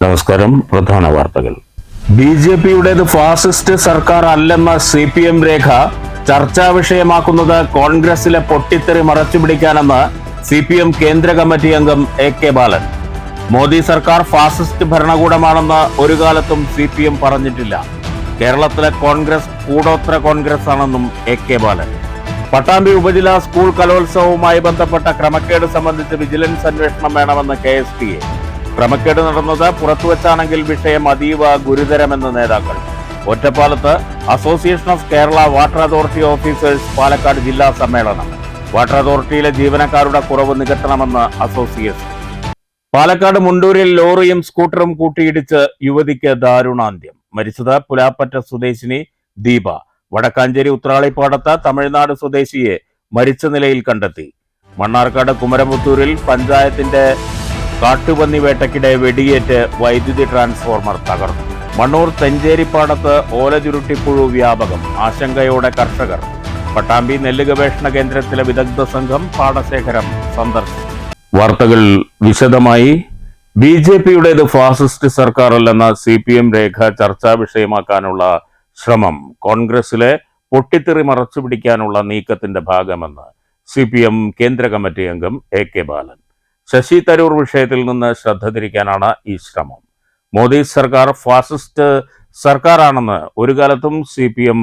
നമസ്കാരം. പ്രധാന വാർത്തകൾ. ബിജെപിയുടേത് ഫാസിസ്റ്റ് സർക്കാർ അല്ലെന്ന CPM രേഖ ചർച്ചാ വിഷയമാക്കുന്നത് കോൺഗ്രസിലെ പൊട്ടിത്തെറി മറച്ചുപിടിക്കാനെന്ന് CPM കേന്ദ്ര കമ്മിറ്റി അംഗം AK ബാലൻ. മോദി സർക്കാർ ഫാസിസ്റ്റ് ഭരണകൂടമാണെന്ന് ഒരു കാലത്തും CPM പറഞ്ഞിട്ടില്ല. കേരളത്തിലെ കോൺഗ്രസ് കൂടോത്ര കോൺഗ്രസ് ആണെന്നും AK ബാലൻ. പട്ടാമ്പി ഉപജില്ലാ സ്കൂൾ കലോത്സവവുമായി ബന്ധപ്പെട്ട ക്രമക്കേട് സംബന്ധിച്ച് വിജിലൻസ് അന്വേഷണം വേണമെന്ന് KSPA. ക്രമക്കേട് നടന്നത് പുറത്തുവച്ചാണെങ്കിൽ വിഷയം അതീവ ഗുരുതരമെന്ന് നേതാക്കൾ. ഒറ്റപ്പാലത്ത് association of Kerala water authority officers Palakkad ജില്ലാ സമ്മേളനം. വാട്ടർ അതോറിറ്റിയിലെ ജീവനക്കാരുടെ കുറവ് നികത്തണമെന്ന് അസോസിയേഷൻ. പാലക്കാട് മുണ്ടൂരിൽ ലോറിയും സ്കൂട്ടറും കൂട്ടിയിടിച്ച് യുവതിക്ക് ദാരുണാന്ത്യം. മരിച്ചത് പുലാപ്പറ്റ സ്വദേശിനി ദീപ. വടക്കാഞ്ചേരി ഉത്രാളിപ്പാടത്ത് തമിഴ്നാട് സ്വദേശിയെ മരിച്ച നിലയിൽ കണ്ടെത്തി. മണ്ണാർക്കാട് കുമരമുത്തൂരിൽ പഞ്ചായത്തിന്റെ കാട്ടുപന്നി വേട്ടയ്ക്കിടെ വെടിയേറ്റ് വൈദ്യുതി ട്രാൻസ്ഫോർമർ തകർന്നു. മണ്ണൂർ തെഞ്ചേരിപ്പാടത്ത് ഓലചുരുട്ടിപ്പുഴു വ്യാപകം. ആശങ്കയോടെ കർഷകർ. പട്ടാമ്പി നെല്ല് ഗവേഷണ കേന്ദ്രത്തിലെ വിദഗ്ധ സംഘം പാടശേഖരം സന്ദർശിച്ചു. വാർത്തകൾ വിശദമായി. ബിജെപിയുടേത് ഫാസിസ്റ്റ് സർക്കാർ അല്ലെന്ന CPM രേഖ ചർച്ചാ വിഷയമാക്കാനുള്ള ശ്രമം കോൺഗ്രസിലെ പൊട്ടിത്തെറി മറച്ചുപിടിക്കാനുള്ള നീക്കത്തിന്റെ ഭാഗമെന്ന് CPM കേന്ദ്ര കമ്മിറ്റി അംഗം AK ബാലൻ. ശശി തരൂർ വിഷയത്തിൽ നിന്ന് ശ്രദ്ധ തിരിക്കാനാണ് ഈ ശ്രമം. മോദി സർക്കാർ ഫാസിസ്റ്റ് സർക്കാരാണെന്ന് ഒരു കാലത്തും CPM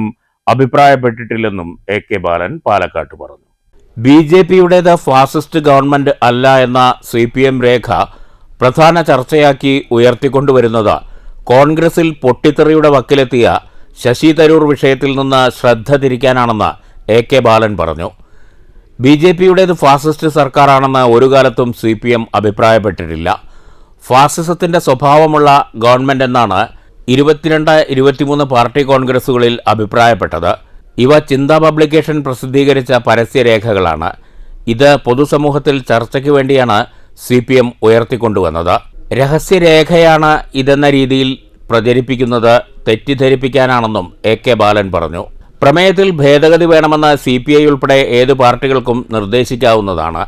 അഭിപ്രായപ്പെട്ടിട്ടില്ലെന്നും AK ബാലൻ പാലക്കാട്ട് പറഞ്ഞു. ബിജെപിയുടേത് ഫാസിസ്റ്റ് ഗവൺമെന്റ് അല്ല എന്ന CPM രേഖ പ്രധാന ചർച്ചയാക്കി ഉയർത്തിക്കൊണ്ടുവരുന്നത് കോൺഗ്രസിൽ പൊട്ടിത്തെറിയുടെ വക്കിലെത്തിയ ശശി തരൂർ വിഷയത്തിൽ നിന്ന് ശ്രദ്ധ തിരിക്കാനാണെന്ന് AK ബാലൻ പറഞ്ഞു. ബിജെപിയുടേത് ഫാസിസ്റ്റ് സർക്കാരാണെന്ന് ഒരു കാലത്തും CPM അഭിപ്രായപ്പെട്ടിട്ടില്ല. ഫാസിസത്തിന്റെ സ്വഭാവമുള്ള ഗവൺമെന്റ് എന്നാണ് 22-23 പാർട്ടി കോൺഗ്രസുകളിൽ അഭിപ്രായപ്പെട്ടത്. ഇവ ചിന്ത പബ്ലിക്കേഷൻ പ്രസിദ്ധീകരിച്ച പരസ്യരേഖകളാണ്. ഇത് പൊതുസമൂഹത്തിൽ ചർച്ചയ്ക്ക് വേണ്ടിയാണ് CPM ഉയർത്തിക്കൊണ്ടുവന്നത്. രഹസ്യരേഖയാണ് ഇതെന്ന രീതിയിൽ പ്രചരിപ്പിക്കുന്നത് തെറ്റിദ്ധരിപ്പിക്കാനാണെന്നും AK ബാലൻ പറഞ്ഞു. പ്രമേയത്തിൽ ഭേദഗതി വേണമെന്ന് CPI ഉൾപ്പെടെ ഏത് പാർട്ടികൾക്കും നിർദ്ദേശിക്കാവുന്നതാണ്.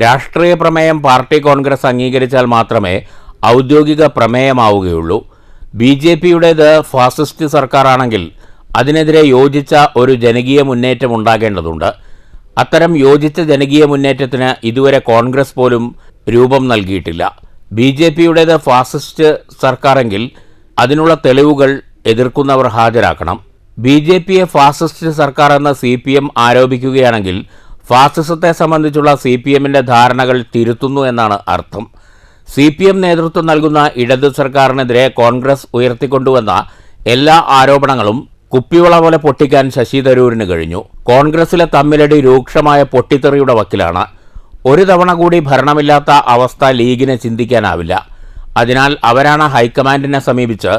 രാഷ്ട്രീയ പ്രമേയം പാർട്ടി കോൺഗ്രസ് അംഗീകരിച്ചാൽ മാത്രമേ ഔദ്യോഗിക പ്രമേയമാവുകയുള്ളൂ. ബിജെപിയുടേത് ഫാസിസ്റ്റ് സർക്കാരാണെങ്കിൽ അതിനെതിരെ യോജിച്ച ഒരു ജനകീയ മുന്നേറ്റം ഉണ്ടാകേണ്ടതുണ്ട്. അത്തരം യോജിച്ച ജനകീയ മുന്നേറ്റത്തിന് ഇതുവരെ കോൺഗ്രസ് പോലും രൂപം നൽകിയിട്ടില്ല. ബിജെപിയുടേത് ഫാസിസ്റ്റ് സർക്കാരെങ്കിൽ അതിനുള്ള തെളിവുകൾ എതിർക്കുന്നവർ ഹാജരാക്കണം. ബിജെപിയെ ഫാസിസ്റ്റ് സർക്കാർ എന്ന് CPM ആരോപിക്കുകയാണെങ്കിൽ ഫാസിസത്തെ സംബന്ധിച്ചുള്ള CPMന്റെ ധാരണകൾ തിരുത്തുന്നു എന്നാണ് അർത്ഥം. CPM നേതൃത്വം നൽകുന്ന ഇടത് സർക്കാരിനെതിരെ കോൺഗ്രസ് ഉയർത്തിക്കൊണ്ടുവന്ന എല്ലാ ആരോപണങ്ങളും കുപ്പിവള പോലെ പൊട്ടിക്കാൻ ശശി തരൂരിന് കഴിഞ്ഞു. കോൺഗ്രസിലെ തമ്മിലടി രൂക്ഷമായ പൊട്ടിത്തെറിയുടെ വക്കിലാണ്. ഒരു തവണ കൂടി ഭരണമില്ലാത്ത അവസ്ഥ ലീഗിന് ചിന്തിക്കാനാവില്ല. അതിനാൽ അവരാണ് ഹൈക്കമാൻഡിനെ സമീപിച്ച്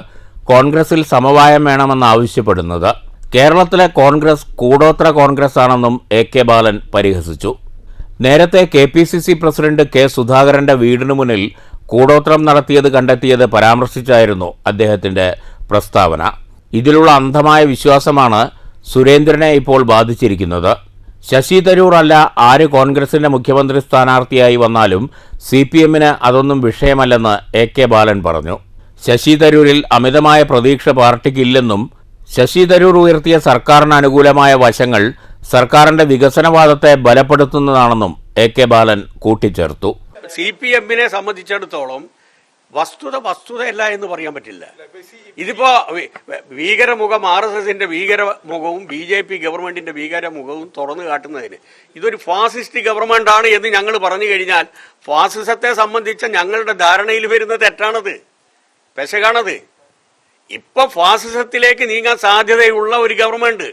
കോൺഗ്രസിൽ സമവായം വേണമെന്ന് ആവശ്യപ്പെടുന്നത്. കേരളത്തിലെ കോൺഗ്രസ് കൂടോത്ര കോൺഗ്രസ് ആണെന്നും AK ബാലൻ പരിഹസിച്ചു. നേരത്തെ KPCC പ്രസിഡന്റ് K സുധാകരന്റെ വീടിനു മുന്നിൽ കൂടോത്രം നടത്തിയത് കണ്ടെത്തിയത് പരാമർശിച്ചായിരുന്നു അദ്ദേഹത്തിന്റെ പ്രസ്താവന. ഇതിലുള്ള അന്ധമായ വിശ്വാസമാണ് സുരേന്ദ്രനെ ഇപ്പോൾ ബാധിച്ചിരിക്കുന്നത്. ശശി തരൂർ അല്ല ആര് കോൺഗ്രസിന്റെ മുഖ്യമന്ത്രി സ്ഥാനാർത്ഥിയായി വന്നാലും CPMന് അതൊന്നും വിഷയമല്ലെന്ന് AK ബാലൻ പറഞ്ഞു. ശശി തരൂരിൽ അമിതമായ പ്രതീക്ഷ പാർട്ടിക്കില്ലെന്നും ശശി തരൂർ ഉയർത്തിയ സർക്കാരിന് അനുകൂലമായ വശങ്ങൾ സർക്കാരിന്റെ വികസനവാദത്തെ ബലപ്പെടുത്തുന്നതാണെന്നും AK ബാലൻ കൂട്ടിച്ചേർത്തു. CPMനെ സംബന്ധിച്ചിടത്തോളം വസ്തുതയല്ല എന്ന് പറയാൻ പറ്റില്ല. ഇതിപ്പോ ഭീകരമുഖം RSSന്റെ ഭീകരമുഖവും BJP ഗവൺമെന്റിന്റെ ഭീകരമുഖവും തുറന്നു കാട്ടുന്നതിന് ഇതൊരു ഫാസിസ്റ്റ് ഗവൺമെന്റ് ആണ് എന്ന് ഞങ്ങൾ പറഞ്ഞു കഴിഞ്ഞാൽ ഫാസിസത്തെ സംബന്ധിച്ച ഞങ്ങളുടെ ധാരണയിൽ വരുന്ന തെറ്റാണത്, പെശകാണത്. ഇപ്പൊ ഫാസിസത്തിലേക്ക് നീങ്ങാൻ സാധ്യതയുള്ള ഒരു ഗവൺമെന്റ്,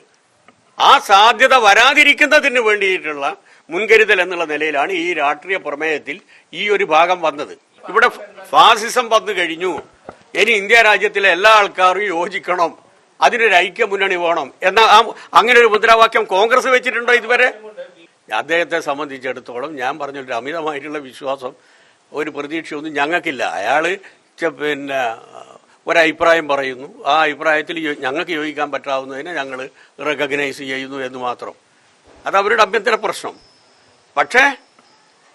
ആ സാധ്യത വരാതിരിക്കുന്നതിന് വേണ്ടിയിട്ടുള്ള മുൻകരുതൽ എന്നുള്ള നിലയിലാണ് ഈ രാഷ്ട്രീയ പ്രമേയത്തിൽ ഈ ഒരു ഭാഗം വന്നത്. ഇവിടെ ഫാസിസം വന്നു കഴിഞ്ഞു, ഇനി ഇന്ത്യ രാജ്യത്തിലെ എല്ലാ ആൾക്കാരും യോജിക്കണം, അതിനൊരു ഐക്യ മുന്നണി വേണം എന്ന അങ്ങനെ ഒരു മുദ്രാവാക്യം കോൺഗ്രസ് വെച്ചിട്ടുണ്ടോ ഇതുവരെ? അദ്ദേഹത്തെ സംബന്ധിച്ചിടത്തോളം ഞാൻ പറഞ്ഞൊരു അമിതമായിട്ടുള്ള വിശ്വാസം, ഒരു പ്രതീക്ഷയൊന്നും ഞങ്ങൾക്കില്ല. അയാള് പിന്നെ ഒരഭിപ്രായം പറയുന്നു, ആ അഭിപ്രായത്തിൽ ഞങ്ങൾക്ക് യോജിക്കാൻ പറ്റാവുന്നതിനെ ഞങ്ങൾ റെക്കഗ്നൈസ് ചെയ്യുന്നു എന്ന് മാത്രം. അത് അവരുടെ അഭ്യന്തര പ്രശ്നം. പക്ഷേ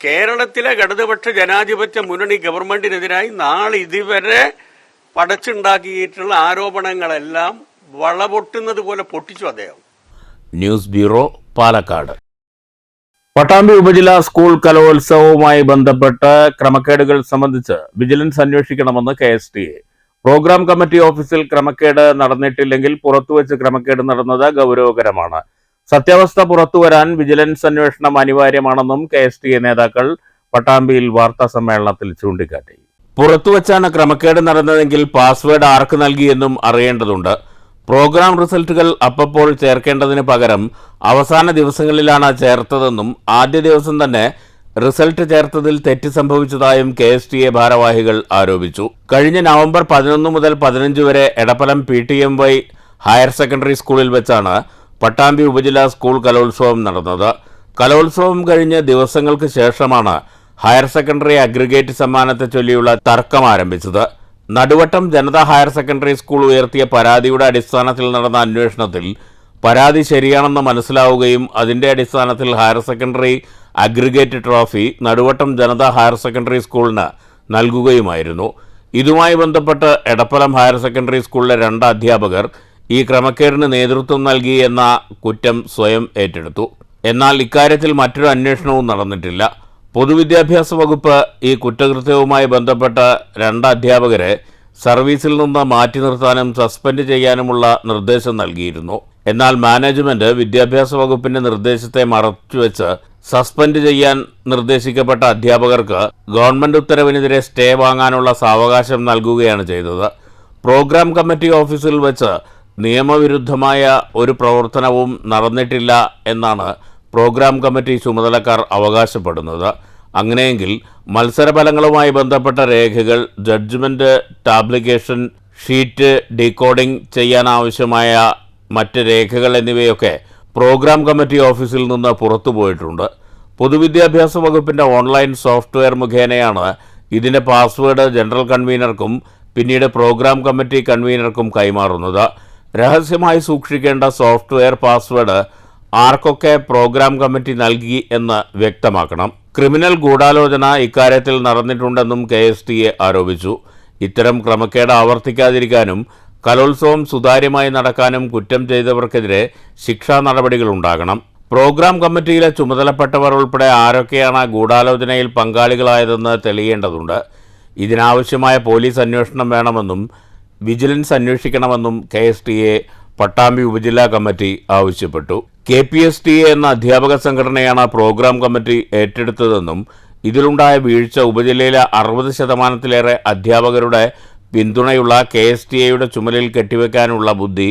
കേരളത്തിലെ ഇടതുപക്ഷ ജനാധിപത്യ മുന്നണി ഗവൺമെന്റിനെതിരായി നാളെ ഇതുവരെ പടച്ചുണ്ടാക്കിയിട്ടുള്ള ആരോപണങ്ങളെല്ലാം വളപൊട്ടുന്നത് പോലെ പൊട്ടിച്ചു അദ്ദേഹം. News bureau, Palakkad. പട്ടാമ്പി ഉപജില്ലാ സ്കൂൾ കലോത്സവവുമായി ബന്ധപ്പെട്ട് ക്രമക്കേടുകൾ സംബന്ധിച്ച് വിജിലൻസ് അന്വേഷിക്കണമെന്ന് KSTA. പ്രോഗ്രാം കമ്മിറ്റി ഓഫീസിൽ ക്രമക്കേട് നടന്നിട്ടില്ലെങ്കിൽ പുറത്തുവച്ച് ക്രമക്കേട് നടന്നത് ഗൗരവകരമാണ്. സത്യാവസ്ഥ പുറത്തുവരാൻ വിജിലൻസ് അന്വേഷണം അനിവാര്യമാണെന്നും KSTA നേതാക്കൾ പട്ടാമ്പിയിൽ വാർത്താ സമ്മേളനത്തിൽ ചൂണ്ടിക്കാട്ടി. പുറത്തുവച്ചാണ് ക്രമക്കേട് നടന്നതെങ്കിൽ പാസ്വേഡ് ആർക്ക് നൽകിയെന്നും അറിയേണ്ടതുണ്ട്. പ്രോഗ്രാം റിസൾട്ടുകൾ അപ്പോൾ ചേർക്കേണ്ടതിന് പകരം അവസാന ദിവസങ്ങളിലാണ് ചേർത്തതെന്നും ആദ്യ ദിവസം തന്നെ റിസൾട്ട് ചേർത്തതിൽ തെറ്റ് സംഭവിച്ചതായും KSTA ഭാരവാഹികൾ ആരോപിച്ചു. കഴിഞ്ഞ നവംബർ 11 മുതൽ 15 വരെ എടപ്പലം PTMY ഹയർ സെക്കൻഡറി സ്കൂളിൽ വെച്ചാണ് പട്ടാമ്പി ഉപജില്ലാ സ്കൂൾ കലോത്സവം നടന്നത്. കലോത്സവം കഴിഞ്ഞ് ദിവസങ്ങൾക്ക് ശേഷമാണ് ഹയർ സെക്കൻഡറി അഗ്രിഗേറ്റ് സമ്മാനത്തെ ചൊല്ലിയുള്ള തർക്കം ആരംഭിച്ചത്. Naduvattam Janatha higher secondary school ഉയർത്തിയ പരാതിയുടെ അടിസ്ഥാനത്തിൽ നടന്ന അന്വേഷണത്തിൽ പരാതി ശരിയാണെന്ന് മനസ്സിലാവുകയും അതിന്റെ അടിസ്ഥാനത്തിൽ higher secondary aggregate trophy Naduvattam Janatha higher secondary സ്കൂളിന് നൽകുകയുമായിരുന്നു. ഇതുമായി ബന്ധപ്പെട്ട് എടപ്പലം ഹയർ സെക്കൻഡറി സ്കൂളിലെ 2 അധ്യാപകർ ഈ ക്രമക്കേടിന് നേതൃത്വം നൽകി എന്ന കുറ്റം സ്വയം ഏറ്റെടുത്തു. എന്നാൽ ഇക്കാര്യത്തിൽ മറ്റൊരു അന്വേഷണവും നടന്നിട്ടില്ല. പൊതുവിദ്യാഭ്യാസ വകുപ്പ് ഈ കുറ്റകൃത്യവുമായി ബന്ധപ്പെട്ട 2 അധ്യാപകരെ സർവീസിൽ നിന്ന് മാറ്റി നിർത്താനും സസ്പെൻഡ് ചെയ്യാനുമുള്ള നിർദ്ദേശം നൽകിയിരുന്നു. എന്നാൽ മാനേജ്മെന്റ് വിദ്യാഭ്യാസ വകുപ്പിന്റെ നിർദ്ദേശത്തെ മറച്ചുവെച്ച് സസ്പെൻഡ് ചെയ്യാൻ നിർദ്ദേശിക്കപ്പെട്ട അധ്യാപകർക്ക് ഗവൺമെന്റ് ഉത്തരവിനെതിരെ സ്റ്റേ വാങ്ങാനുള്ള സാവകാശം നൽകുകയാണ് ചെയ്തത്. പ്രോഗ്രാം കമ്മിറ്റി ഓഫീസിൽ വെച്ച് നിയമവിരുദ്ധമായ ഒരു പ്രവർത്തനവും നടന്നിട്ടില്ല എന്നാണ് പ്രോഗ്രാം കമ്മിറ്റി ചുമതലക്കാർ അവകാശപ്പെടുന്നത്. അങ്ങനെയെങ്കിൽ മത്സരഫലങ്ങളുമായി ബന്ധപ്പെട്ട രേഖകൾ, ജഡ്ജ്മെന്റ്, ടാബ്ലിക്കേഷൻ ഷീറ്റ്, ഡീകോഡിംഗ് ചെയ്യാനാവശ്യമായ മറ്റ് രേഖകൾ എന്നിവയൊക്കെ പ്രോഗ്രാം കമ്മിറ്റി ഓഫീസിൽ നിന്ന് പുറത്തുപോയിട്ടുണ്ട്. പൊതുവിദ്യാഭ്യാസ വകുപ്പിന്റെ ഓൺലൈൻ സോഫ്റ്റ്വെയർ മുഖേനയാണ് ഇതിന്റെ പാസ്വേഡ് ജനറൽ കൺവീനർക്കും പിന്നീട് പ്രോഗ്രാം കമ്മിറ്റി കൺവീനർക്കും കൈമാറുന്നത്. രഹസ്യമായി സൂക്ഷിക്കേണ്ട സോഫ്റ്റ്വെയർ പാസ്വേഡ് ആർക്കൊക്കെ പ്രോഗ്രാം കമ്മിറ്റി നൽകി എന്ന് വ്യക്തമാക്കണം. ക്രിമിനൽ ഗൂഢാലോചന ഇക്കാര്യത്തിൽ നടന്നിട്ടുണ്ടെന്നും KSTA ആരോപിച്ചു. ഇത്തരം ക്രമക്കേട് ആവർത്തിക്കാതിരിക്കാനും കലോത്സവം സുതാര്യമായി നടക്കാനും കുറ്റം ചെയ്തവർക്കെതിരെ ശിക്ഷാ നടപടികളുണ്ടാകണം. പ്രോഗ്രാം കമ്മിറ്റിയിലെ ചുമതലപ്പെട്ടവർ ഉൾപ്പെടെ ആരൊക്കെയാണ് ഗൂഢാലോചനയിൽ പങ്കാളികളായതെന്ന് തെളിയേണ്ടതുണ്ട്. ഇതിനാവശ്യമായ പോലീസ് അന്വേഷണം വേണമെന്നും വിജിലൻസ് അന്വേഷിക്കണമെന്നും KSTA പട്ടാമ്പി ഉപജില്ലാ കമ്മിറ്റി ആവശ്യപ്പെട്ടു. KPSTA എന്ന അധ്യാപക സംഘടനയാണ് പ്രോഗ്രാം കമ്മിറ്റി ഏറ്റെടുത്തതെന്നും ഇതിലുണ്ടായ വീഴ്ച ഉപജില്ലയിലെ 60% അധ്യാപകരുടെ പിന്തുണയുള്ള KSTAയുടെ ചുമലിൽ കെട്ടിവെക്കാനുള്ള ബുദ്ധി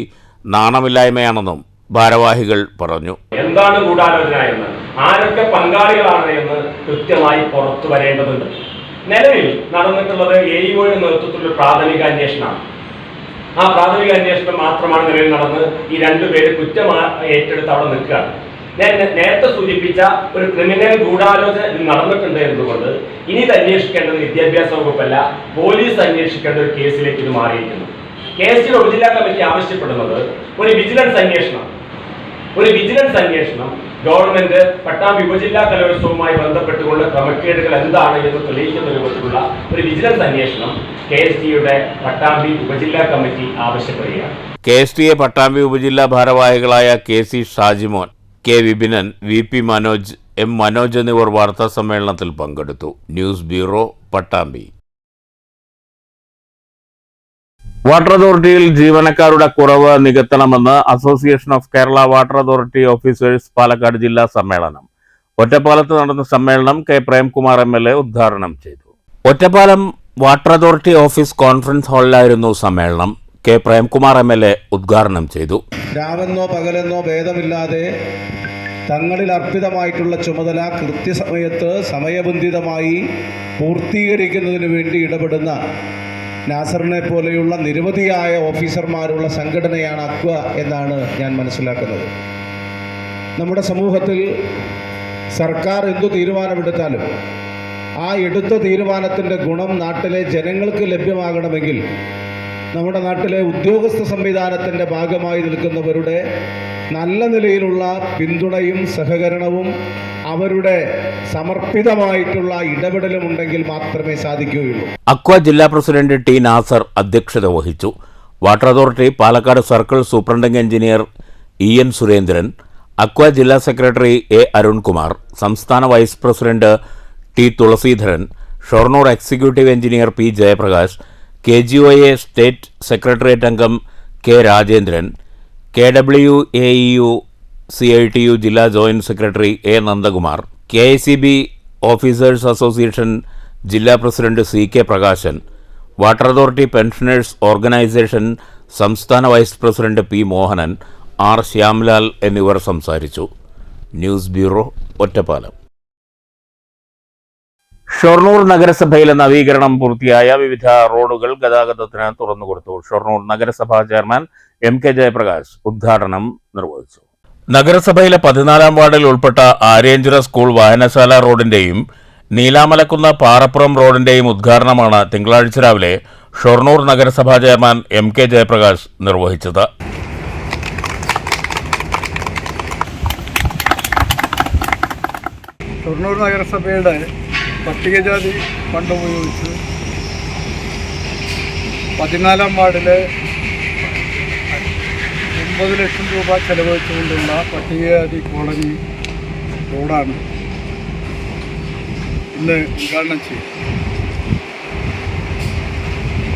നാണമില്ലായ്മയാണെന്നും ഭാരവാഹികൾ പറഞ്ഞു. എന്താണ് ഗൂഢാലോചന എന്ന്, ആരൊക്കെ പങ്കാളികളാണ് എന്ന് കൃത്യമായി പുറത്തു വരേണ്ടതുണ്ട്. നിലവിൽ നടന്നിട്ടുള്ളത് AEOയുടെ നേതൃത്വത്തിലുള്ള പ്രാഥമിക അന്വേഷണമാണ്. ആ പ്രാഥമിക അന്വേഷണം മാത്രമാണ് നിലവിൽ നടന്ന് ഈ 2 പേര് കുറ്റം ഏറ്റെടുത്ത് അവിടെ നിൽക്കുകയാണ്. ഞാൻ നേരത്തെ സൂചിപ്പിച്ച ഒരു ക്രിമിനൽ ഗൂഢാലോചന നടന്നിട്ടുണ്ട് എന്നതുകൊണ്ട് ഇനി ഇത് അന്വേഷിക്കേണ്ടത് വിദ്യാഭ്യാസ വകുപ്പല്ല, പോലീസ് അന്വേഷിക്കേണ്ട ഒരു കേസിലേക്ക് ഇത് മാറിയിരിക്കുന്നു. KSTA ഉപജില്ലാ കമ്മിറ്റി ആവശ്യപ്പെടുന്നത് ഒരു വിജിലൻസ് അന്വേഷണം ഗവൺമെന്റ് പട്ടാമ്പി ഉപജില്ലാ കലോത്സവവുമായി ബന്ധപ്പെട്ടുള്ള ക്രമക്കേടുകൾ എന്താണ് എന്ന് തെളിയിക്കുന്ന രൂപത്തിലുള്ള ഒരു വിജിലൻസ് അന്വേഷണം KSTAയുടെ പട്ടാമ്പി ഉപജില്ലാ കമ്മിറ്റി ആവശ്യപ്പെടുകയാണ്. KSTA പട്ടാമ്പി ഉപജില്ലാ ഭാരവാഹികളായ KC Shajimon, K Vipinan, VP Manoj, M Manoj എന്നിവർ വാർത്താ സമ്മേളനത്തിൽ പങ്കെടുത്തു. News bureau, Pattambi. വാട്ടർ അതോറിറ്റിയിൽ ജീവനക്കാരുടെ കുറവ് നികത്തണമെന്ന് association of Kerala water authority officers Palakkad ജില്ലാ സമ്മേളനം. ഒറ്റപ്പാലത്ത് നടന്ന സമ്മേളനം K പ്രേംകുമാർ MLA ഉദ്ഘാടനം ചെയ്തു. Ottapalam water authority office conference ഹാളിലായിരുന്നു സമ്മേളനം. K പ്രേംകുമാർ MLA ഉദ്ഘാടനം ചെയ്തു. രാവെന്നോ പകലെന്നോ ഭേദമില്ലാതെ തങ്ങളിൽ അർപ്പിതമായിട്ടുള്ള ചുമതല കൃത്യസമയത്ത് സമയബന്ധിതമായി പൂർത്തീകരിക്കുന്നതിന് വേണ്ടി ഇടപെടുന്ന നാസറിനെ പോലെയുള്ള നിരവധിയായ ഓഫീസർമാരുള്ള സംഘടനയാണ് അക്വ എന്നാണ് ഞാൻ മനസ്സിലാക്കുന്നത്. നമ്മുടെ സമൂഹത്തിൽ സർക്കാർ എന്തു തീരുമാനമെടുത്താലും ആ എടുത്ത തീരുമാനത്തിൻ്റെ ഗുണം നാട്ടിലെ ജനങ്ങൾക്ക് ലഭ്യമാകണമെങ്കിൽ നമ്മുടെ നാട്ടിലെ ഉദ്യോഗസ്ഥ സംവിധാനത്തിൻ്റെ ഭാഗമായി നിൽക്കുന്നവരുടെ നല്ല നിലയിലുള്ള പിന്തുണയും സഹകരണവും അവരുടെ സമർപ്പിതമായിട്ടുള്ള ഇടപെടലുമുണ്ടെങ്കിൽ മാത്രമേ സാധിക്കുകയുള്ളൂ. അക്വ ജില്ലാ പ്രസിഡന്റ് ടി നാസർ അധ്യക്ഷത വഹിച്ചു. Water authority Palakkad circle superintending engineer N Surendran, അക്വ ജില്ലാ സെക്രട്ടറി എ അരുൺകുമാർ, സംസ്ഥാന vice president T Thulasidharan, Shoranur executive engineer P Jayaprakash, KGOA state secretariat അംഗം കെ രാജേന്ദ്രൻ, KWAEU CITU ജില്ലാ joint secretary A Nandakumar, KICB officers association ജില്ലാ president CK Prakashan, water authority pensioners organisation സംസ്ഥാന vice president P Mohanan, R Shyamlal എന്നിവർ സംസാരിച്ചു. News bureau, Ottapalam. Shoranur നഗരസഭയിലെ നവീകരണം പൂർത്തിയായ വിവിധ റോഡുകൾ ഗതാഗതത്തിന് തുറന്നുകൊടുത്തു. ഷൊർണൂർ നഗരസഭാ ചെയർമാൻ MK ജയപ്രകാശ് ഉദ്ഘാടനം നിർവഹിച്ചു. നഗരസഭയിലെ 14-ാം വാർഡിൽ ഉൾപ്പെട്ട ആര്യഞ്ചിറ സ്കൂൾ വായനശാല റോഡിന്റെയും നീലാമലക്കുന്ന് പാറപ്പുറം റോഡിന്റെയും ഉദ്ഘാടനമാണ് തിങ്കളാഴ്ച രാവിലെ ഷൊർണൂർ നഗരസഭാ ചെയർമാൻ MK ജയപ്രകാശ് നിർവഹിച്ചത്. ഷൊർണൂർ നഗരസഭയുടെ പട്ടികജാതി ഫണ്ട് ഉപയോഗിച്ച് 14-ാം വാർഡിലെ 9 ലക്ഷം രൂപ ചെലവഴിച്ചുകൊണ്ടുള്ള പട്ടികജാതി കോളനി റോഡാണ് ഇന്ന് ഉദ്ഘാടനം ചെയ്യും.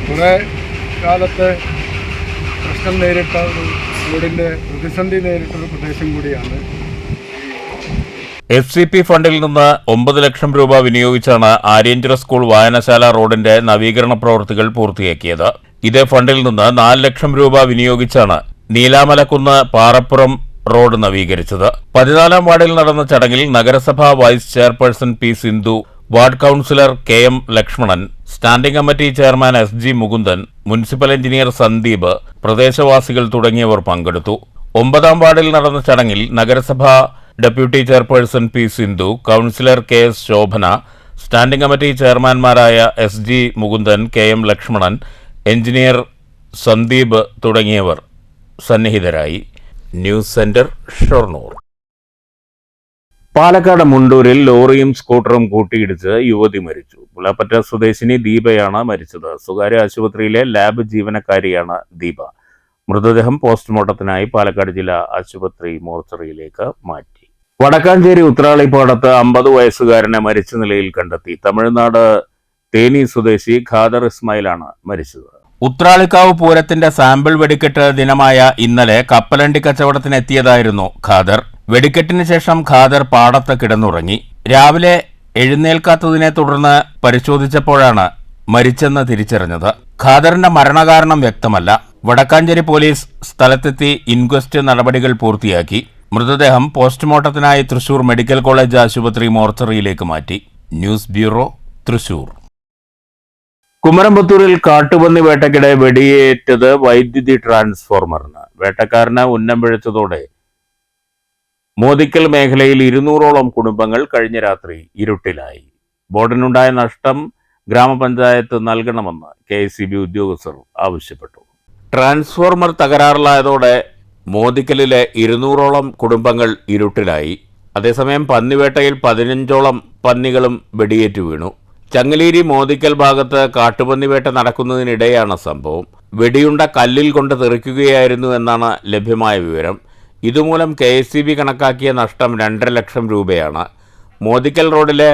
കുറേ കാലത്തെ പ്രശ്നം നേരിട്ട ഒരു റോഡിൻ്റെ പ്രതിസന്ധി നേരിട്ടൊരു പ്രദേശം കൂടിയാണ്. FCP ഫണ്ടിൽ നിന്ന് 9 ലക്ഷം രൂപ വിനിയോഗിച്ചാണ് ആര്യഞ്ചിറ സ്കൂൾ വായനശാല റോഡിന്റെ നവീകരണ പ്രവൃത്തികൾ പൂർത്തിയാക്കിയത്. ഇതേ ഫണ്ടിൽ നിന്ന് 4 ലക്ഷം രൂപ വിനിയോഗിച്ചാണ് നീലാമലക്കുന്ന് പാറപ്പുറം റോഡ് നവീകരിച്ചത്. 14-ാം വാർഡിൽ നടന്ന ചടങ്ങിൽ നഗരസഭാ vice chairperson P Sindhu, ward councillor KM Lakshmanan, standing committee chairman SG Mukundan, municipal engineer Sandeep, പ്രദേശവാസികൾ തുടങ്ങിയവർ പങ്കെടുത്തു. 9-ാം വാർഡിൽ നടന്ന ചടങ്ങിൽ നഗരസഭാ deputy chairperson P Sindhu, councillor KS Shobhana, standing committee ചെയർമാൻമാരായ SG Mukundan, KM Lakshmanan, engineer Sandeep തുടങ്ങിയവർ സന്നിഹിതരായി. News centre, Shoranur. പാലക്കാട് മുണ്ടൂരിൽ ലോറിയും സ്കൂട്ടറും കൂട്ടിയിടിച്ച് യുവതി മരിച്ചു. പുലാപ്പറ്റ സ്വദേശിനി ദീപയാണ് മരിച്ചത്. സ്വകാര്യ ആശുപത്രിയിലെ ലാബ് ജീവനക്കാരിയാണ് ദീപ. മൃതദേഹം പോസ്റ്റ്മോർട്ടത്തിനായി പാലക്കാട് ജില്ലാ ആശുപത്രി മോർച്ചറിയിലേക്ക് മാറ്റി. വടക്കാഞ്ചേരി ഉത്രാളിപ്പാടത്ത് 50 വയസ്സുകാരനെ മരിച്ച നിലയിൽ കണ്ടെത്തി. തമിഴ്നാട് തേനി സ്വദേശി ഖാദർ ഇസ്മായിലാണ് മരിച്ചത്. ഉത്രാളിക്കാവ് പൂരത്തിന്റെ സാമ്പിൾ വെടിക്കെട്ട് ദിനമായ ഇന്നലെ കപ്പലണ്ടി കച്ചവടത്തിനെത്തിയതായിരുന്നു ഖാദർ. വെടിക്കെട്ടിന് ശേഷം ഖാദർ പാടത്ത് കിടന്നുറങ്ങി. രാവിലെ എഴുന്നേൽക്കാത്തതിനെ തുടർന്ന് പരിശോധിച്ചപ്പോഴാണ് മരിച്ചെന്ന് തിരിച്ചറിഞ്ഞത്. ഖാദറിന്റെ മരണകാരണം വ്യക്തമല്ല. വടക്കാഞ്ചേരി പോലീസ് സ്ഥലത്തെത്തി ഇൻക്വസ്റ്റ് നടപടികൾ പൂർത്തിയാക്കി. മൃതദേഹം പോസ്റ്റ്മോർട്ടത്തിനായി തൃശൂർ മെഡിക്കൽ കോളേജ് ആശുപത്രി മോർച്ചറിയിലേക്ക് മാറ്റി. News bureau, Thrissur. കുമരംപുത്തൂരിൽ കാട്ടുപന്നി വേട്ടയ്ക്കിടെ വെടിയേറ്റത് വൈദ്യുതി ട്രാൻസ്ഫോർമറിന്. വേട്ടക്കാരന് ഉന്നം പിഴച്ചതോടെ മോദിക്കൽ മേഖലയിൽ 200ഓളം കുടുംബങ്ങൾ കഴിഞ്ഞ രാത്രി ഇരുട്ടിലായി. ബോർഡിനുണ്ടായ നഷ്ടം ഗ്രാമപഞ്ചായത്ത് നൽകണമെന്ന് KICB ഉദ്യോഗസ്ഥർ ആവശ്യപ്പെട്ടു. ട്രാൻസ്ഫോർമർ തകരാറിലായതോടെ മോദിക്കലിലെ 200ഓളം കുടുംബങ്ങൾ ഇരുട്ടിലായി. അതേസമയം പന്നിവേട്ടയിൽ 15ഓളം പന്നികളും വെടിയേറ്റു വീണു. ചങ്ങലേരി മോദിക്കൽ ഭാഗത്ത് കാട്ടുപന്നിവേട്ട നടക്കുന്നതിനിടെയാണ് സംഭവം. വെടിയുണ്ട കല്ലിൽ കൊണ്ട് തെറിക്കുകയായിരുന്നു എന്നാണ് ലഭ്യമായ വിവരം. ഇതുമൂലം KICB കണക്കാക്കിയ നഷ്ടം 2.5 ലക്ഷം രൂപയാണ്. മോദിക്കൽ റോഡിലെ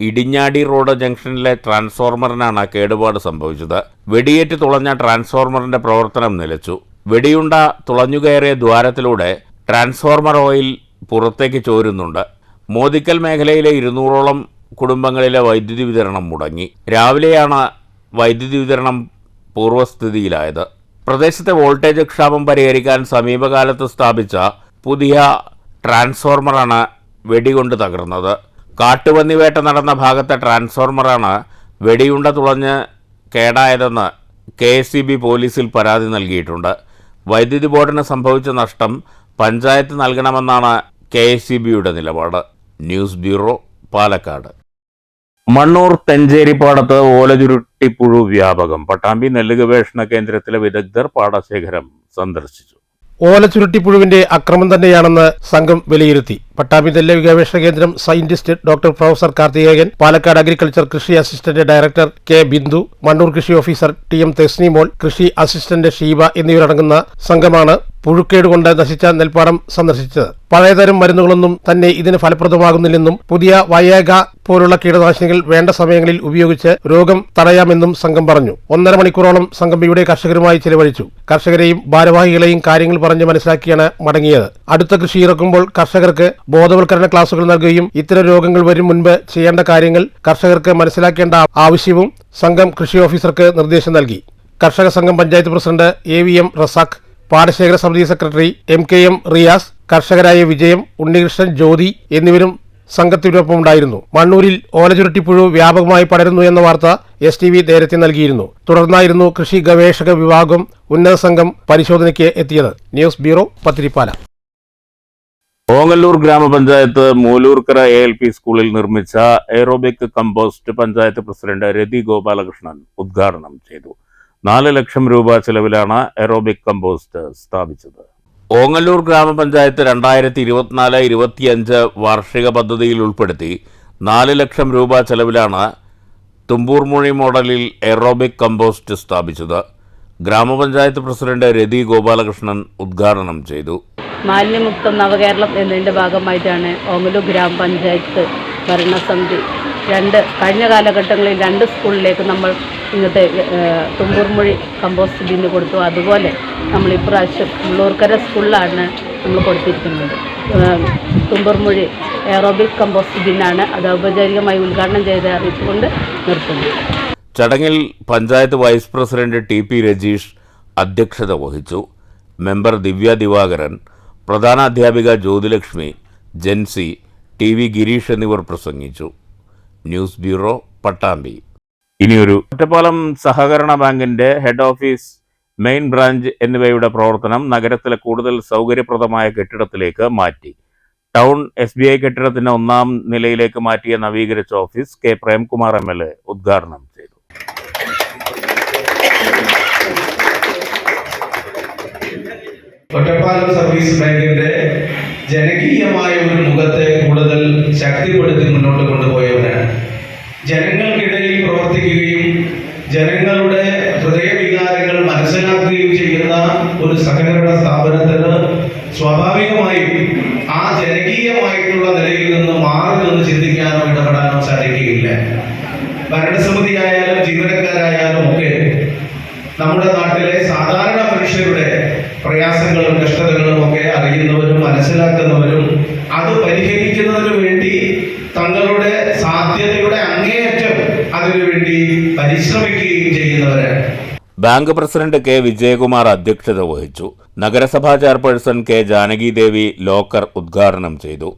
ഇടിഞ്ഞാടി റോഡ് ജംഗ്ഷനിലെ ട്രാൻസ്ഫോർമറിനാണ് കേടുപാട് സംഭവിച്ചത്. വെടിയേറ്റ് തുളഞ്ഞ ട്രാൻസ്ഫോർമറിന്റെ പ്രവർത്തനം നിലച്ചു. വെടിയുണ്ട തുളഞ്ഞുകയറിയ ദ്വാരത്തിലൂടെ ട്രാൻസ്ഫോർമർ ഓയിൽ പുറത്തേക്ക് ചോരുന്നുണ്ട്. മോദിക്കൽ മേഖലയിലെ 200ഓളം കുടുംബങ്ങളിലെ വൈദ്യുതി വിതരണം മുടങ്ങി. രാവിലെയാണ് വൈദ്യുതി വിതരണം പൂർവ്വസ്ഥിതിയിലായത്. പ്രദേശത്തെ വോൾട്ടേജ് ക്ഷാമം പരിഹരിക്കാൻ സമീപകാലത്ത് സ്ഥാപിച്ച പുതിയ ട്രാൻസ്ഫോർമറാണ് വെടികൊണ്ട് തകർന്നത്. കാട്ടുപന്നിവേട്ട നടന്ന ഭാഗത്തെ ട്രാൻസ്ഫോർമറാണ് വെടിയുണ്ട തുളഞ്ഞ് കേടായതെന്ന് KICB പോലീസിൽ പരാതി നൽകിയിട്ടുണ്ട്. വൈദ്യുതി ബോർഡിന് സംഭവിച്ച നഷ്ടം പഞ്ചായത്ത് നൽകണമെന്നാണ് KICBയുടെ നിലപാട്. News bureau, Palakkad. മണ്ണൂർ തെഞ്ചേരിപ്പാടത്ത് ഓലചുരുട്ടിപ്പുഴു വ്യാപകം. പട്ടാമ്പി നെല്ല് ഗവേഷണ കേന്ദ്രത്തിലെ വിദഗ്ധർ പാടശേഖരം സന്ദർശിച്ചു. ഓലച്ചുരുട്ടിപ്പുഴുവിന്റെ അക്രമം തന്നെയാണെന്ന് സംഘം വിലയിരുത്തി. പട്ടാമ്പി നെല്ല് ഗവേഷണ കേന്ദ്രം scientist doctor professor Karthikeyan, Palakkad agriculture കൃഷി assistant director K Bindu, Mannur കൃഷി ഓഫീസർ ടി എം തെസ്നിമോൾ, കൃഷി അസിസ്റ്റന്റ് ഷീബ എന്നിവരടങ്ങുന്ന സംഘമാണ് പുഴുക്കേടുകൊണ്ട് നശിച്ച നെൽപ്പാടം സന്ദർശിച്ചത്. പഴയതരം മരുന്നുകളൊന്നും തന്നെ ഇതിന് ഫലപ്രദമാകുന്നില്ലെന്നും പുതിയ വയേഗ പോലുള്ള കീടനാശിനികൾ വേണ്ട സമയങ്ങളിൽ ഉപയോഗിച്ച് രോഗം തടയാമെന്നും സംഘം പറഞ്ഞു. 1.5 മണിക്കൂറോളം സംഘം ഇവിടെ കർഷകരുമായി ചെലവഴിച്ചു. കർഷകരെയും ഭാരവാഹികളെയും കാര്യങ്ങൾ പറഞ്ഞ് മനസ്സിലാക്കിയാണ് മടങ്ങിയത്. അടുത്ത കൃഷി ഇറക്കുമ്പോൾ കർഷകർക്ക് ബോധവൽക്കരണ ക്ലാസുകൾ നൽകുകയും ഇത്തരം രോഗങ്ങൾ വരും മുൻപ് ചെയ്യേണ്ട കാര്യങ്ങൾ കർഷകർക്ക് മനസ്സിലാക്കേണ്ട ആവശ്യവും സംഘം കൃഷി ഓഫീസർക്ക് നിർദ്ദേശം നൽകി. കർഷക സംഘം പഞ്ചായത്ത് പ്രസിഡന്റ് AVM റസാഖ്, പാടശേഖര സമിതി സെക്രട്ടറി MKM റിയാസ്, കർഷകരായ വിജയം, ഉണ്ണികൃഷ്ണൻ, ജ്യോതി എന്നിവരും സംഘത്തിനൊപ്പം ഉണ്ടായിരുന്നു. മണ്ണൂരിൽ ഓലചുരുട്ടിപ്പുഴു വ്യാപകമായി പടരുന്നു എന്ന വാർത്ത STV നേരത്തെ നൽകിയിരുന്നു. തുടർന്നായിരുന്നു കൃഷി ഗവേഷക വിഭാഗം ഉന്നത സംഘം പരിശോധനയ്ക്ക് എത്തിയത്. News bureau, Pathiripala. ഓങ്ങല്ലൂർ ഗ്രാമപഞ്ചായത്ത് മൂലൂർക്കര ALP സ്കൂളിൽ നിർമ്മിച്ച എയറോബിക് കമ്പോസ്റ്റ് പഞ്ചായത്ത് പ്രസിഡന്റ് രതി ഗോപാലകൃഷ്ണൻ ഉദ്ഘാടനം ചെയ്തു. 4 ലക്ഷം രൂപ ചെലവിലാണ് എയറോബിക് കമ്പോസ്റ്റ് സ്ഥാപിച്ചത്. ഓങ്ങല്ലൂർ ഗ്രാമപഞ്ചായത്ത് 2024-25 വാർഷിക പദ്ധതിയിൽ ഉൾപ്പെടുത്തി 4 ലക്ഷം രൂപ ചെലവിലാണ് തുമ്പൂർമൊഴി മോഡലിൽ എയറോബിക് കമ്പോസ്റ്റ് സ്ഥാപിച്ചത്. ഗ്രാമപഞ്ചായത്ത് പ്രസിഡന്റ് രതി ഗോപാലകൃഷ്ണൻ ഉദ്ഘാടനം ചെയ്തു. മാലിന്യമുക്തം നവകേരളം എന്നതിൻ്റെ ഭാഗമായിട്ടാണ് ഓങ്ങല്ലൂർ ഗ്രാമപഞ്ചായത്ത് ഭരണസമിതി കഴിഞ്ഞ കാലഘട്ടങ്ങളിൽ 2 സ്കൂളിലേക്ക് നമ്മൾ ഇങ്ങോട്ട് തുമ്പൂർമൊഴി കമ്പോസ്റ്റ് ബിന്ന് കൊടുത്തു. അതുപോലെ നമ്മൾ ഇപ്രാവശ്യം മുള്ളൂർക്കര സ്കൂളിലാണ് നമ്മൾ കൊടുത്തിരിക്കുന്നത്. തുമ്പൂർമൊഴി എയറോബിക് കമ്പോസ്റ്റ് ബിന്നാണ്. അത് ഔപചാരികമായി ഉദ്ഘാടനം ചെയ്ത് അറിയിച്ചുകൊണ്ട് നിർത്തുന്നു. ചടങ്ങിൽ panchayat vice president TP Rajeesh അധ്യക്ഷത വഹിച്ചു. മെമ്പർ ദിവ്യ ദിവാകരൻ, പ്രധാന അധ്യാപിക ജ്യോതിലക്ഷ്മി, ജെൻസി, TV ഗിരീഷ് എന്നിവർ പ്രസംഗിച്ചു. News bureau, Pattambi. ഇനിയൊരു ഒറ്റപ്പാലം സഹകരണ ബാങ്കിന്റെ ഹെഡ് ഓഫീസ്, മെയിൻ ബ്രാഞ്ച് എന്നിവയുടെ പ്രവർത്തനം നഗരത്തിലെ കൂടുതൽ സൗകര്യപ്രദമായ കെട്ടിടത്തിലേക്ക് മാറ്റി. ടൗൺ SBI കെട്ടിടത്തിന്റെ 1ാം നിലയിലേക്ക് മാറ്റിയ നവീകരിച്ച ഓഫീസ് K പ്രേംകുമാർ MLA ഉദ്ഘാടനം ചെയ്തു. ഒറ്റപ്പാലം സർവീസ് ബാങ്കിന്റെ ജനകീയമായ ഒരു മുഖത്തെ കൂടുതൽ ശക്തിപ്പെടുത്തി മുന്നോട്ട് കൊണ്ടുപോയവരാണ്. ജനങ്ങൾക്കിടയിൽ പ്രവർത്തിക്കുകയും ജനങ്ങളുടെ ഹൃദയവികാരങ്ങൾ മനസ്സിലാക്കുകയും ചെയ്യുന്ന ഒരു സഹകരണ സ്ഥാപനത്തിന് സ്വാഭാവികമായും ആ ജനകീയമായിട്ടുള്ള നിലയിൽ നിന്ന് മാറി നിന്ന് ചിന്തിക്കാനോ ഇടപെടാനോ സാധിക്കുകയില്ല. ഭരണസമിതിയായാലും ജീവനക്കാരായാലും ഒക്കെ നമ്മുടെ നാട്ടിലെ സാധാരണ മനുഷ്യരുടെ പ്രയാസങ്ങളും കഷ്ടതകളും ഒക്കെ അറിയുന്നവരും മനസ്സിലാക്കുന്നവരും അത് പരിഹരിക്കുന്നതിന് വേണ്ടി തങ്ങളുടെ സാധ്യതയുടെ അങ്ങേയറ്റം അതിനുവേണ്ടി പരിശ്രമിക്കുകയും ചെയ്യുന്നവരാണ്. ബാങ്ക് പ്രസിഡന്റ് K വിജയകുമാർ അധ്യക്ഷത വഹിച്ചു. നഗരസഭാ chairperson K Janaki Devi locker ഉദ്ഘാടനം ചെയ്തു.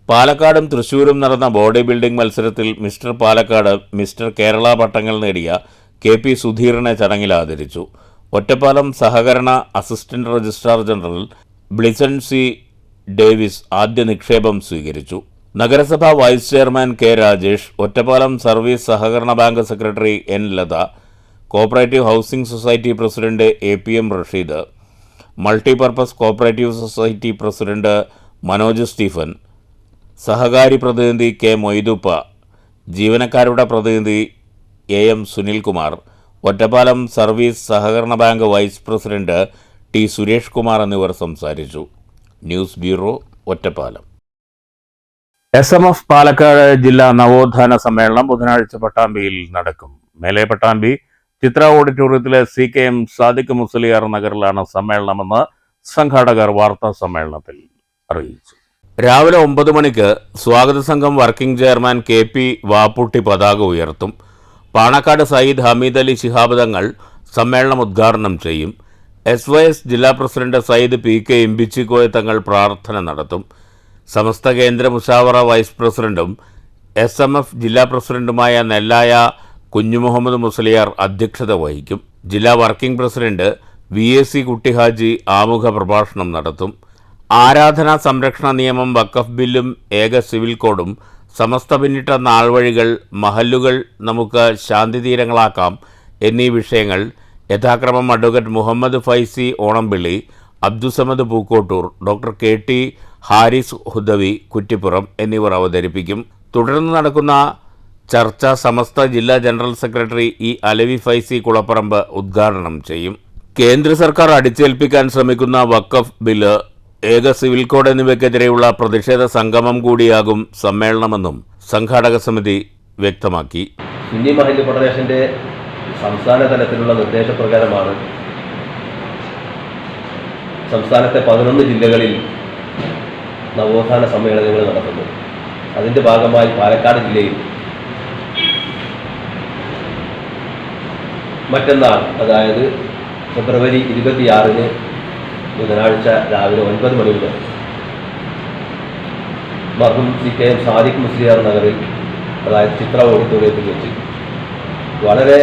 പാലക്കാടും തൃശൂരും നടന്ന ബോഡി ബിൽഡിംഗ് മത്സരത്തിൽ മിസ്റ്റർ പാലക്കാട്, മിസ്റ്റർ കേരള പട്ടങ്ങൾ നേടിയ KP സുധീറിനെ ചടങ്ങിൽ ആദരിച്ചു. ഒറ്റപ്പാലം സഹകരണ assistant registrar general Blisson C Davis ആദ്യ നിക്ഷേപം സ്വീകരിച്ചു. നഗരസഭാ vice chairman K Rajesh, Ottapalam service സഹകരണ bank secretary N Latha, cooperative housing society president APM Rasheed, multipurpose cooperative society president Manoj Stephen, സഹകാരി പ്രതിനിധി K മൊയ്തുപ്പ, ജീവനക്കാരുടെ പ്രതിനിധി AM സുനിൽകുമാർ, ഒറ്റപ്പാലം സർവീസ് സഹകരണ bank vice president T Suresh Kumar എന്നിവർ സംസാരിച്ചു. News bureau, Ottapalam. SMF Palakkad ജില്ലാ നവോത്ഥാന സമ്മേളനം ബുധനാഴ്ച പട്ടാമ്പിയിൽ നടക്കും. മേലെ പട്ടാമ്പി ചിത്ര ഓഡിറ്റോറിയത്തിലെ CKM സാദിഖ് മുസ്ലിയാർ നഗറിലാണ് സമ്മേളനമെന്ന് സംഘാടകർ വാർത്താ സമ്മേളനത്തിൽ അറിയിച്ചു. രാവിലെ 9 മണിക്ക് സ്വാഗത സംഘം വർക്കിംഗ് ചെയർമാൻ KP വാപ്പുട്ടി പതാക ഉയർത്തും. പാണക്കാട് സയ്യിദ് ഹമീദ് അലി ശിഹാബ് തങ്ങൾ സമ്മേളനം ഉദ്ഘാടനം ചെയ്യും. SYS ജില്ലാ പ്രസിഡന്റ് സയ്യിദ് PK ഇമ്പിച്ചിക്കോയ തങ്ങൾ പ്രാർത്ഥന നടത്തും. സമസ്ത കേന്ദ്ര മുഷാവറ വൈസ് പ്രസിഡന്റും SMF ജില്ലാ പ്രസിഡന്റുമായ നെല്ലായ കുഞ്ഞുമുഹമ്മദ് മുസ്ലിയാർ അധ്യക്ഷത വഹിക്കും. ജില്ലാ വർക്കിംഗ് പ്രസിഡന്റ് VAC കുട്ടിഹാജി ആമുഖ പ്രഭാഷണം നടത്തും. ആരാധനാ സംരക്ഷണ നിയമം, വഖഫ് ബില്ലും ഏക സിവിൽ കോഡും, സമസ്ത പിന്നിട്ട നാൾവഴികൾ, മഹല്ലുകൾ നമുക്ക് ശാന്തിതീരങ്ങളാക്കാം എന്നീ വിഷയങ്ങൾ യഥാക്രമം advocate Muhammad Faizy Onampilly, Abdussamad Pookkottur, doctor KT Haris Hudavi Kuttippuram എന്നിവർ അവതരിപ്പിക്കും. തുടർന്ന് നടക്കുന്ന ചർച്ച സമസ്ത ജില്ലാ ജനറൽ സെക്രട്ടറി അലവി ഫൈസി കുളപ്പറമ്പ് ഉദ്ഘാടനം ചെയ്യും. കേന്ദ്ര സർക്കാർ അടിച്ചേൽപ്പിക്കാൻ ശ്രമിക്കുന്ന വഖഫ് ബില്ല്, ഏക സിവിൽ കോഡ് എന്നിവയ്ക്കെതിരെയുള്ള പ്രതിഷേധ സംഗമം കൂടിയാകും സമ്മേളനമെന്നും സംഘാടക സമിതി വ്യക്തമാക്കി. സുന്നി മഹല്ല് ഫെഡറേഷന്റെ സംസ്ഥാന തലത്തിലുള്ള നിർദ്ദേശപ്രകാരമാണ് സംസ്ഥാനത്തെ 11 ജില്ലകളിൽ നവോത്ഥാന സമ്മേളനങ്ങൾ നടത്തുന്നത്. അതിൻ്റെ ഭാഗമായി പാലക്കാട് ജില്ലയിൽ മറ്റന്നാൾ, അതായത് ഫെബ്രുവരി 26 ബുധനാഴ്ച രാവിലെ 9 മണി മുതൽ മർഹൂം CKM സാദിഖ് മുസ്ലിയാർ നഗറിൽ, അതായത് ചിത്ര ഓഡിറ്റോറിയത്തിൽ വെച്ച് വളരെ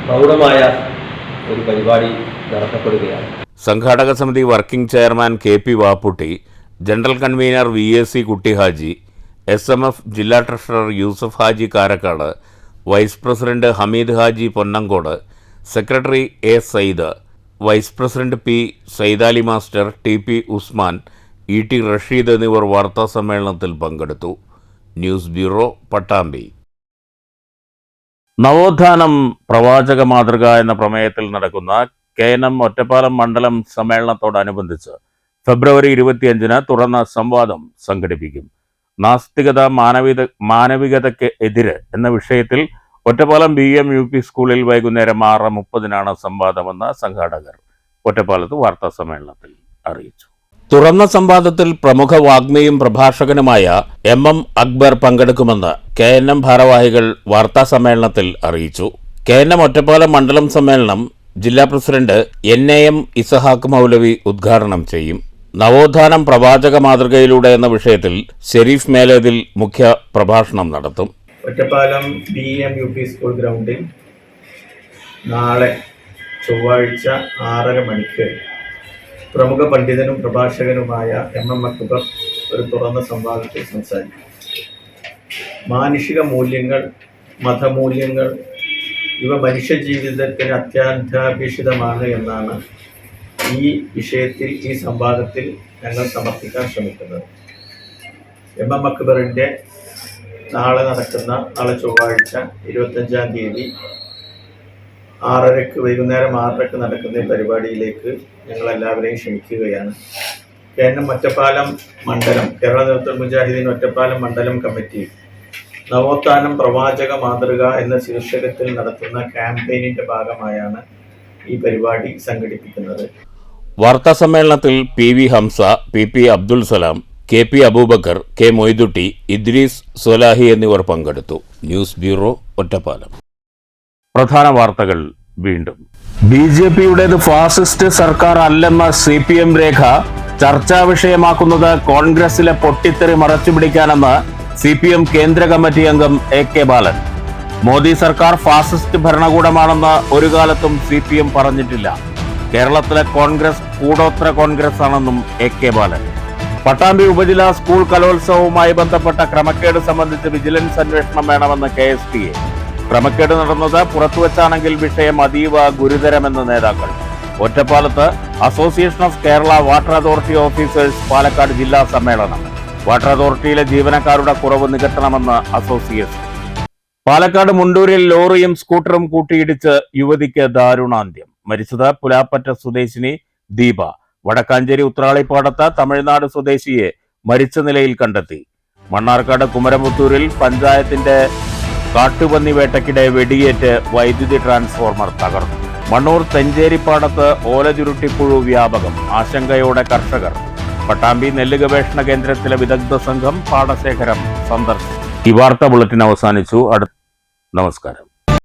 പ്രൗഢമായ ഒരു പരിപാടി നടത്തപ്പെടുകയാണ്. സംഘാടക സമിതി working chairman KP Vapputty, general convener VAC Kuttihaji, SMF ജില്ലാ treasurer Yusuf Haji Karakkad, vice president Hameed Haji Ponnamkode, secretary A Sayyid, vice president P Sayyidali master, TP Usman, ET Rasheed എന്നിവർ വാർത്താ സമ്മേളനത്തിൽ പങ്കെടുത്തു. News bureau, Pattambi. നവോത്ഥാനം പ്രവാചക മാതൃക എന്ന പ്രമേയത്തിൽ നടക്കുന്ന KNM ഒറ്റപ്പാലം മണ്ഡലം സമ്മേളനത്തോടനുബന്ധിച്ച് ഫെബ്രുവരി 25 തുറന്ന സംവാദം സംഘടിപ്പിക്കും. നാസ്തികത മാനവികതയ്ക്ക് എതിര് എന്ന വിഷയത്തിൽ ഒറ്റപ്പാലം BM UP സ്കൂളിൽ വൈകുന്നേരം 6:30 സംവാദമെന്ന് സംഘാടകർ ഒറ്റപ്പാലത്ത് വാർത്താ സമ്മേളനത്തിൽ അറിയിച്ചു. തുറന്ന സംവാദത്തിൽ പ്രമുഖ വാഗ്മിയും പ്രഭാഷകനുമായ MM അക്ബർ പങ്കെടുക്കുമെന്ന് KNM ഭാരവാഹികൾ വാർത്താ സമ്മേളനത്തിൽ അറിയിച്ചു. KNM ഒറ്റപ്പാലം മണ്ഡലം സമ്മേളനം ജില്ലാ പ്രസിഡന്റ് NAM ഇസഹാക്ക് മൗലവി ഉദ്ഘാടനം ചെയ്യും. നവോത്ഥാനം പ്രവാചക മാതൃകയിലൂടെ എന്ന വിഷയത്തിൽ ഷെരീഫ് മേലേതിൽ മുഖ്യ പ്രഭാഷണം നടത്തും. ഒറ്റപ്പാലം BM UP സ്കൂൾ ഗ്രൗണ്ടിൽ നാളെ ചൊവ്വാഴ്ച 6:30 മണിക്ക് പ്രമുഖ പണ്ഡിതനും പ്രഭാഷകനുമായ MM അക്ബർ ഒരു തുറന്ന സംവാദത്തിൽ സംസാരിക്കും. മാനുഷിക മൂല്യങ്ങൾ, മതമൂല്യങ്ങൾ ഇവ മനുഷ്യജീവിതത്തിന് അത്യന്താപേക്ഷിതമാണ് എന്നാണ് ഈ വിഷയത്തിൽ, ഈ സംവാദത്തിൽ ഞങ്ങൾ സമർത്ഥിക്കാൻ ശ്രമിക്കുന്നത്. MM അക്ബറിൻ്റെ നാളെ ചൊവ്വാഴ്ച 25-ാം തീയതി 6:30 വൈകുന്നേരം 6:30 നടക്കുന്ന ഈ പരിപാടിയിലേക്ക് ഞങ്ങളെല്ലാവരെയും ക്ഷണിക്കുകയാണ്. KNM ഒറ്റപ്പാലം മണ്ഡലം, കേരള നേതൃത്വ മുജാഹിദീൻ ഒറ്റപ്പാലം മണ്ഡലം കമ്മിറ്റി നവോത്ഥാനം പ്രവാചക മാതൃക എന്ന ശീർഷകത്തിൽ നടത്തുന്ന ക്യാമ്പയിനിന്റെ ഭാഗമായാണ് ഈ പരിപാടി സംഘടിപ്പിക്കുന്നത്. വാർത്താ സമ്മേളനത്തിൽ PV Hamza, PP Abdul Salam, KP Abubakar, K Moidutty, Idris Swalahi എന്നിവർ പങ്കെടുത്തു. News bureau, Ottapalam. പ്രധാന വാർത്തകൾ വീണ്ടും. BJPയുടേത് ഫാസിസ്റ്റ് സർക്കാർ അല്ലെന്ന CPM രേഖ ചർച്ചാ വിഷയമാക്കുന്നത് കോൺഗ്രസിലെ പൊട്ടിത്തെറി മറച്ചുപിടിക്കാനെന്ന് CPM കേന്ദ്ര കമ്മിറ്റി അംഗം AK ബാലൻ. മോദി സർക്കാർ ഫാസിസ്റ്റ് ഭരണകൂടമാണെന്ന് ഒരു കാലത്തും CPM പറഞ്ഞിട്ടില്ല. കേരളത്തിലെ കോൺഗ്രസ് കൂടോത്ര കോൺഗ്രസ് ആണെന്നും AK ബാലൻ. പട്ടാമ്പി ഉപജില്ലാ സ്കൂൾ കലോത്സവവുമായി ബന്ധപ്പെട്ട ക്രമക്കേട് സംബന്ധിച്ച് വിജിലൻസ് അന്വേഷണം വേണമെന്ന് KSTA. ക്രമക്കേട് നടന്നത് പുറത്തുവച്ചാണെങ്കിൽ വിഷയം അതീവ ഗുരുതരമെന്ന് നേതാക്കൾ. ഒറ്റപ്പാലത്ത് association of Kerala water authority officers Palakkad ജില്ലാ സമ്മേളനം. വാട്ടർ അതോറിറ്റിയിലെ ജീവനക്കാരുടെ കുറവ് നികത്തണമെന്ന് അസോസിയേഷൻ. പാലക്കാട് മുണ്ടൂരിൽ ലോറിയും സ്കൂട്ടറും കൂട്ടിയിടിച്ച് യുവതിക്ക് ദാരുണാന്ത്യം. മരിച്ചത് പുലാപ്പറ്റ സ്വദേശിനി ദീപ. വടക്കാഞ്ചേരി ഉത്രാളിപ്പാടത്ത് തമിഴ്നാട് സ്വദേശിയെ മരിച്ച നിലയിൽ കണ്ടെത്തി. മണ്ണാർക്കാട് കുമരമുത്തൂരിൽ പഞ്ചായത്തിന്റെ കാട്ടുപന്നി വേട്ടയ്ക്കിടെ വെടിയേറ്റ് വൈദ്യുതി ട്രാൻസ്ഫോർമർ തകർന്നു. മണ്ണൂർ തെഞ്ചേരിപ്പാടത്ത് ഓലചുരുട്ടിപ്പുഴു വ്യാപകം, ആശങ്കയോടെ കർഷകർ. പട്ടാമ്പി നെല്ല് ഗവേഷണ കേന്ദ്രത്തിലെ വിദഗ്ധ സംഘം പാടശേഖരം സന്ദർശിച്ചു. ഈ വാർത്താ ബുള്ളറ്റിൻ അവസാനിച്ചു. നമസ്കാരം.